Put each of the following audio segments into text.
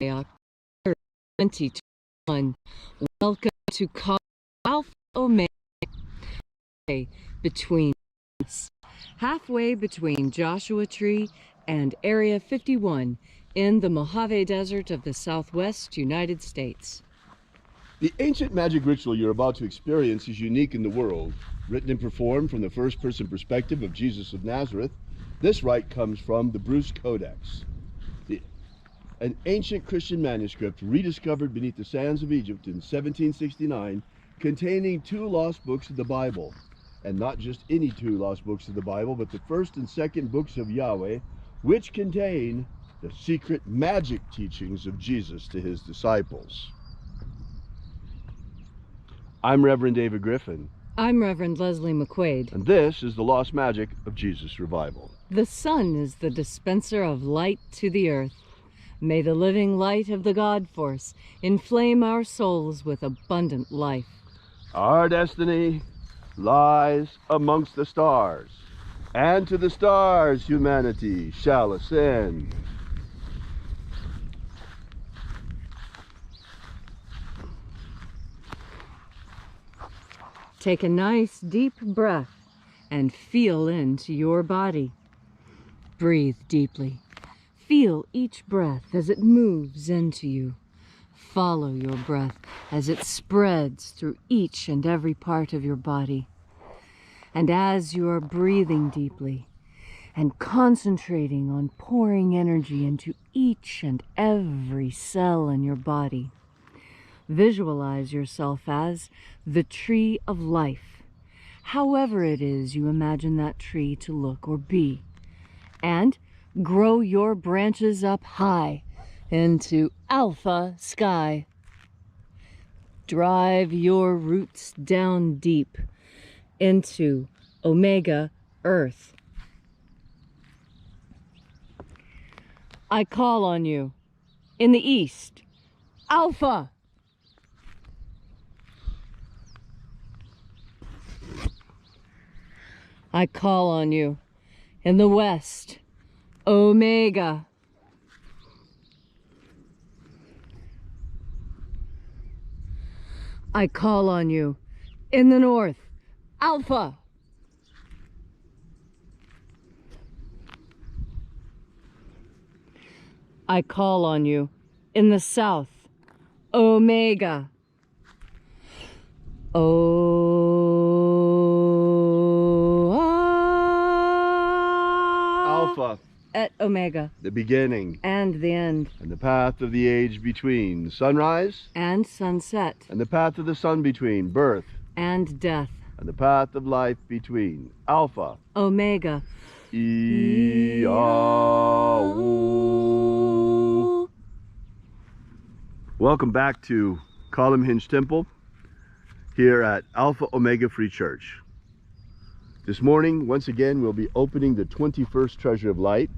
October 2021. Welcome to Alpha Omega, between us, halfway between Joshua Tree and Area 51 in the Mojave Desert of the Southwest United States. The ancient magic ritual you're about to experience is unique in the world. Written and performed from the first-person perspective of Jesus of Nazareth, this rite comes from the Bruce Codex, an ancient Christian manuscript rediscovered beneath the sands of Egypt in 1769, containing 2 lost books of the Bible. And not just any 2 lost books of the Bible, but the first and second books of Yahweh, which contain the secret magic teachings of Jesus to his disciples. I'm Reverend David Griffin. I'm Reverend Leslie McQuade. And this is the Lost Magic of Jesus Revival. The sun is the dispenser of light to the earth. May the living light of the God Force inflame our souls with abundant life. Our destiny lies amongst the stars, and to the stars humanity shall ascend. Take a nice deep breath and feel into your body. Breathe deeply. Feel each breath as it moves into you. Follow your breath as it spreads through each and every part of your body. And as you are breathing deeply and concentrating on pouring energy into each and every cell in your body, visualize yourself as the tree of life, however it is you imagine that tree to look or be, and grow your branches up high into alpha sky. Drive your roots down deep into omega earth. I call on you in the east, alpha. I call on you in the west, omega. I call on you in the north, alpha. I call on you in the south, omega. Alpha. At omega. The beginning. And the end. And the path of the age between. Sunrise. And sunset. And the path of the sun between. Birth. And death. And the path of life between. Alpha. Omega. IAOE. Welcome back to Column Hinge Temple here at Alpha Omega Free Church. This morning, once again, we'll be opening the 21st Treasure of Light.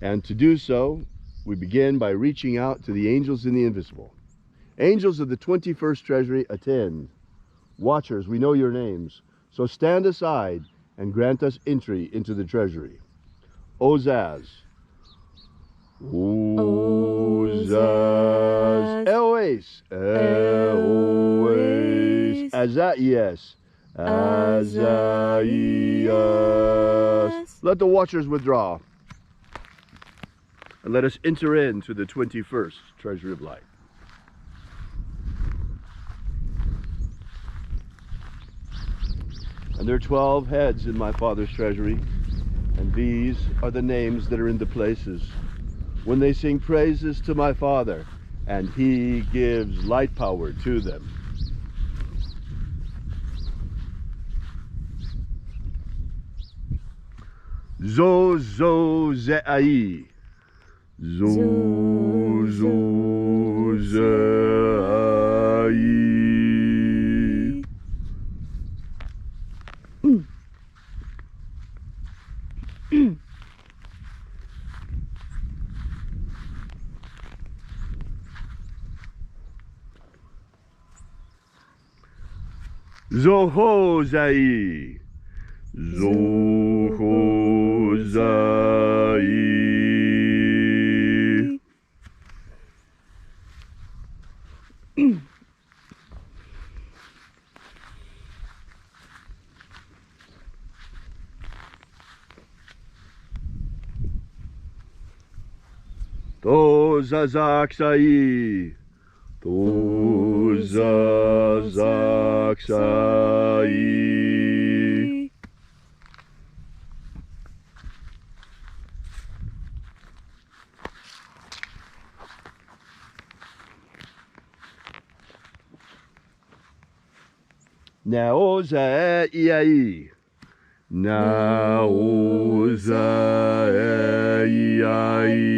And to do so, we begin by reaching out to the angels in the invisible. Angels of the 21st Treasury, attend. Watchers, we know your names, so stand aside and grant us entry into the treasury. Ozaz. Ozaz. Elois. Elois. Azaias. Azaias. Let the watchers withdraw. And let us enter into the 21st Treasury of Light. And there are 12 heads in my Father's treasury, and these are the names that are in the places when they sing praises to my Father, and he gives light power to them. Zo zo ze'ai. Zo zo ze'ai. Zohozai. Zohozai. Tozazaksai. Tozazaksai. Naoza iai. Naoza iai.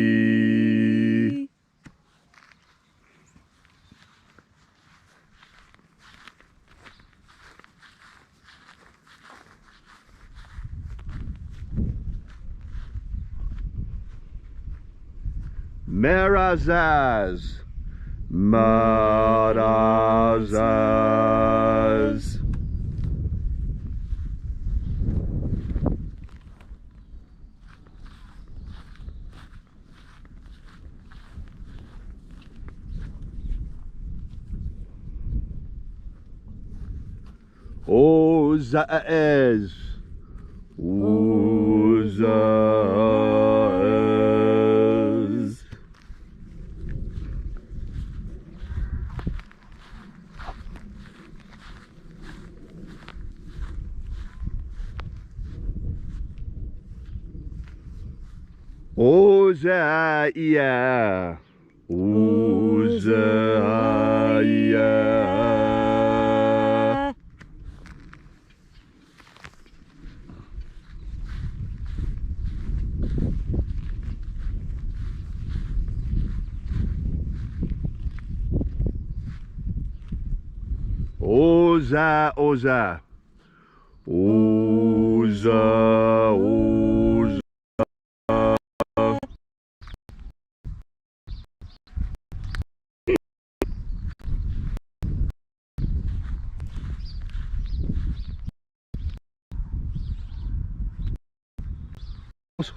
Marazaz. Marazaz. Ozaez. Ozaez. Ozaia. Ozaia. Oza, Oza. Oza, Oza.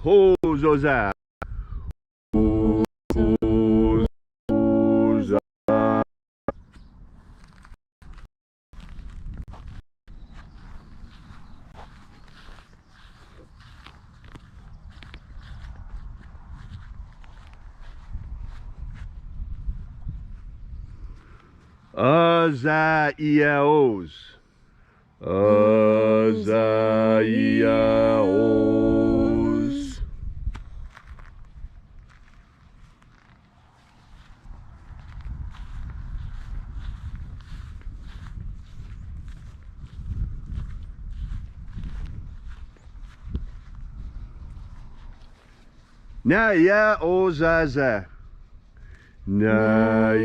Oza. Oza. Azaiaos. Azaiaos. Naya Ozaza. Naya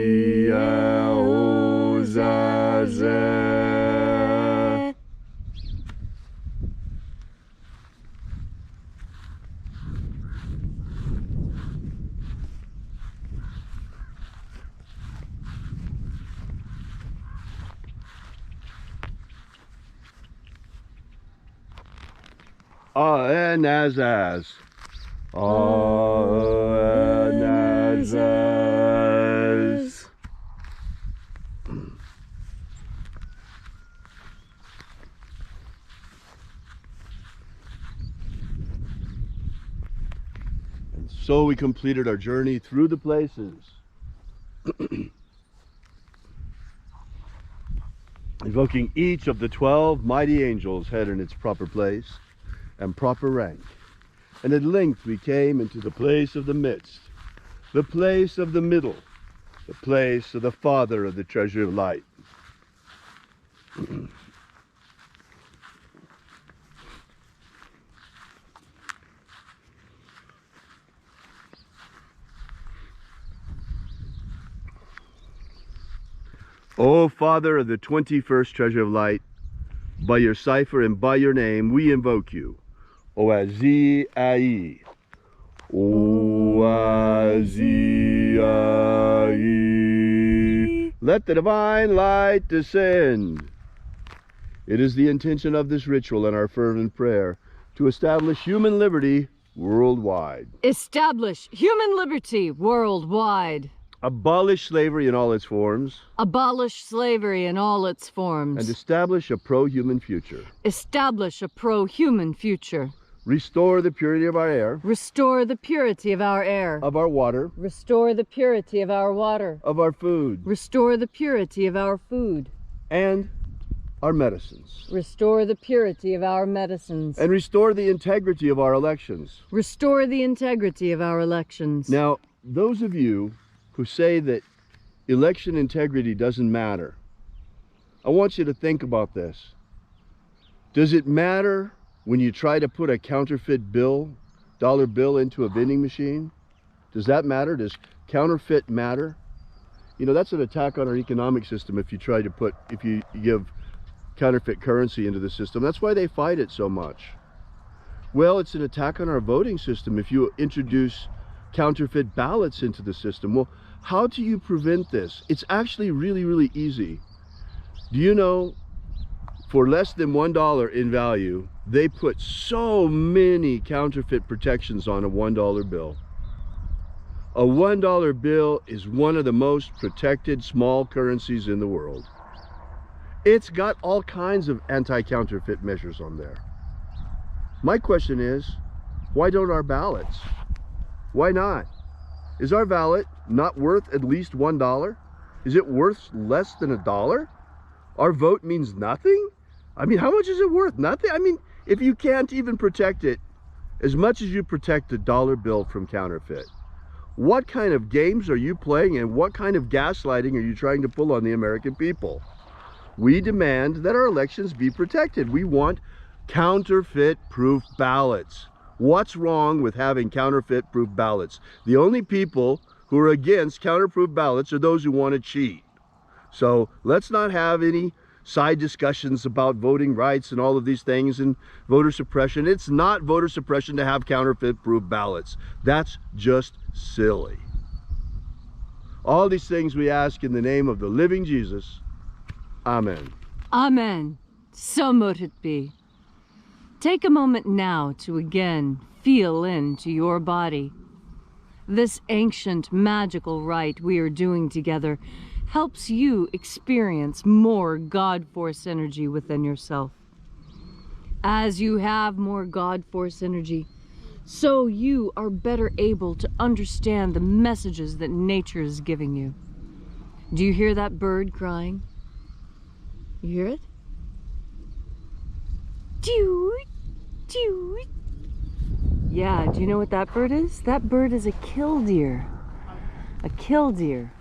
Ozaza. Anazaz. Anazaz. And so we completed our journey through the places. Invoking each of the 12 mighty angels head in its proper place and proper rank. And at length we came into the place of the midst, the place of the middle, the place of the Father of the treasure of light. O Father of the 21st treasure of light, by your cipher and by your name we invoke you. Oazi Ai. Oazi Ai. Let the divine light descend. It is the intention of this ritual and our fervent prayer to establish human liberty worldwide. Establish human liberty worldwide. Abolish slavery in all its forms. Abolish slavery in all its forms. And establish a pro-human future. Establish a pro-human future. Restore the purity of our air. Restore the purity of our air. Of our water. Restore the purity of our water. Of our food. Restore the purity of our food. And our medicines. Restore the purity of our medicines. And restore the integrity of our elections. Restore the integrity of our elections. Now, those of you who say that election integrity doesn't matter, I want you to think about this. Does it matter when you try to put a counterfeit dollar bill into a vending machine? Does that matter? Does counterfeit matter? You know, that's an attack on our economic system if you give counterfeit currency into the system. That's why they fight it so much. Well, it's an attack on our voting system if you introduce counterfeit ballots into the system. Well, how do you prevent this? It's actually really, really easy. Do you know, for less than $1 in value, they put so many counterfeit protections on a $1 bill. A $1 bill is one of the most protected small currencies in the world. It's got all kinds of anti-counterfeit measures on there. My question is, why don't our ballots? Why not? Is our ballot not worth at least $1? Is it worth less than $1? Our vote means nothing? I mean, how much is it worth? Nothing? I mean, if you can't even protect it as much as you protect the dollar bill from counterfeit, what kind of games are you playing and what kind of gaslighting are you trying to pull on the American people? We demand that our elections be protected. We want counterfeit-proof ballots. What's wrong with having counterfeit-proof ballots? The only people who are against counterfeit ballots are those who want to cheat. So let's not have any side discussions about voting rights and all of these things and voter suppression. It's not voter suppression to have counterfeit-proof ballots. That's just silly. All these things we ask in the name of the living Jesus. Amen. Amen. So mote it be. Take a moment now to again feel into your body. This ancient magical rite we are doing together helps you experience more God Force energy within yourself. As you have more God Force energy, so you are better able to understand the messages that nature is giving you. Do you hear that bird crying? You hear it? Toot, toot. Yeah, do you know what that bird is? That bird is a killdeer. A killdeer.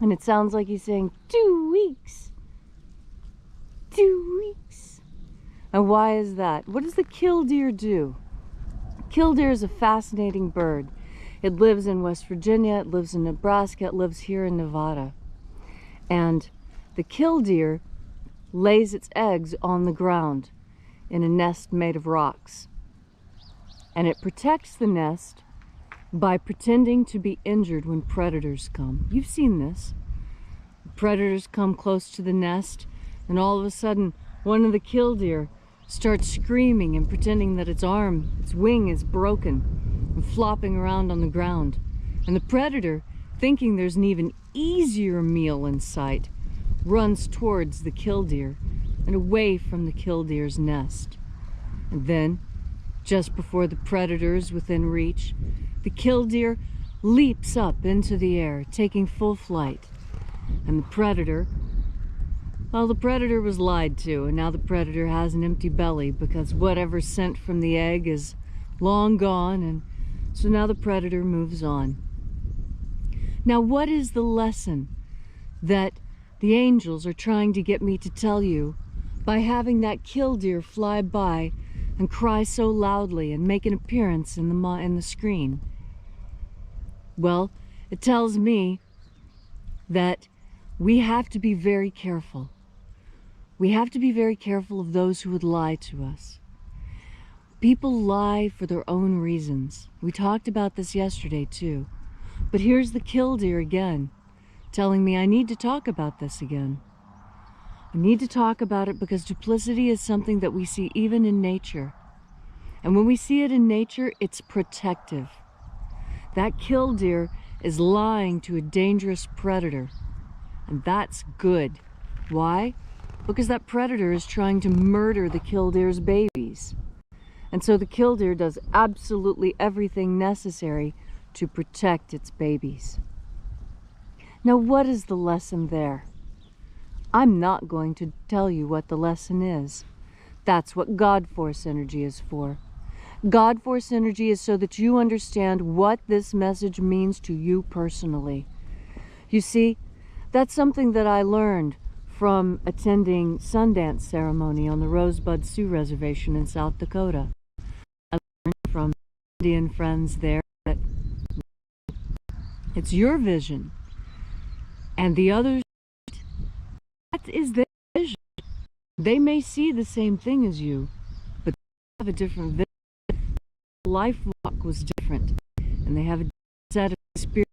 And it sounds like he's saying, 2 weeks. 2 weeks. And why is that? What does the killdeer do? Killdeer is a fascinating bird. It lives in West Virginia, it lives in Nebraska, it lives here in Nevada. And the killdeer lays its eggs on the ground in a nest made of rocks. And it protects the nest by pretending to be injured when predators come. You've seen this. Predators come close to the nest, and all of a sudden, one of the killdeer starts screaming and pretending that its wing is broken, and flopping around on the ground. And the predator, thinking there's an even easier meal in sight, runs towards the killdeer and away from the killdeer's nest. And then, just before the predator is within reach, the killdeer leaps up into the air, taking full flight. And the predator was lied to, and now the predator has an empty belly because whatever's sent from the egg is long gone, and so now the predator moves on. Now, what is the lesson that the angels are trying to get me to tell you by having that killdeer fly by and cry so loudly and make an appearance in the screen? Well, it tells me that we have to be very careful. We have to be very careful of those who would lie to us. People lie for their own reasons. We talked about this yesterday too. But here's the killdeer again, telling me I need to talk about this again. I need to talk about it because duplicity is something that we see even in nature. And when we see it in nature, it's protective. That killdeer is lying to a dangerous predator. And that's good. Why? Because that predator is trying to murder the killdeer's babies. And so the Killdeer does absolutely everything necessary to protect its babies. Now, what is the lesson there? I'm not going to tell you what the lesson is. That's what God Force energy is for. God Force energy is so that you understand what this message means to you personally. You see, that's something that I learned from attending Sundance ceremony on the Rosebud Sioux Reservation in South Dakota. I learned from Indian friends there that it's your vision and the others, that is their vision. They may see the same thing as you, but they have a different vision. Life walk was different, and they have a set of experiences.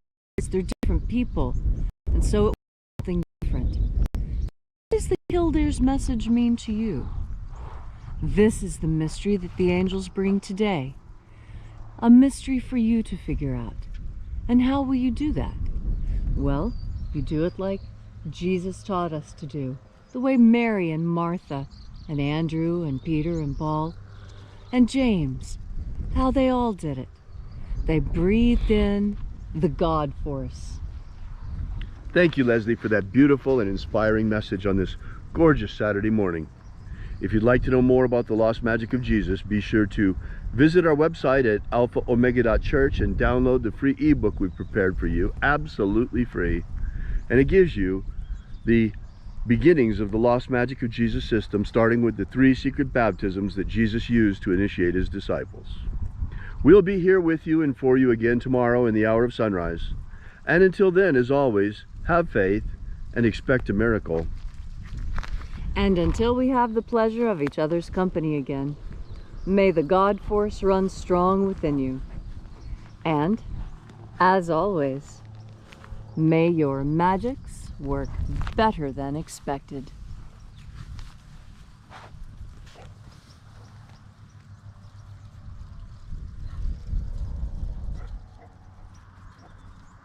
They're different people, and so it was something different. What does the Killdeer's message mean to you? This is the mystery that the angels bring today. A mystery for you to figure out. And how will you do that? Well, you do it like Jesus taught us to do, the way Mary and Martha and Andrew and Peter and Paul and James, how they all did it. They breathed in the God Force. Thank you, Leslie, for that beautiful and inspiring message on this gorgeous Saturday morning. If you'd like to know more about the lost magic of Jesus, be sure to visit our website at alphaomega.church and download the free ebook we've prepared for you, absolutely free. And it gives you the beginnings of the lost magic of Jesus system, starting with the 3 secret baptisms that Jesus used to initiate his disciples. We'll be here with you and for you again tomorrow in the hour of sunrise. And until then, as always, have faith and expect a miracle. And until we have the pleasure of each other's company again, may the God Force run strong within you. And, as always, may your magics work better than expected.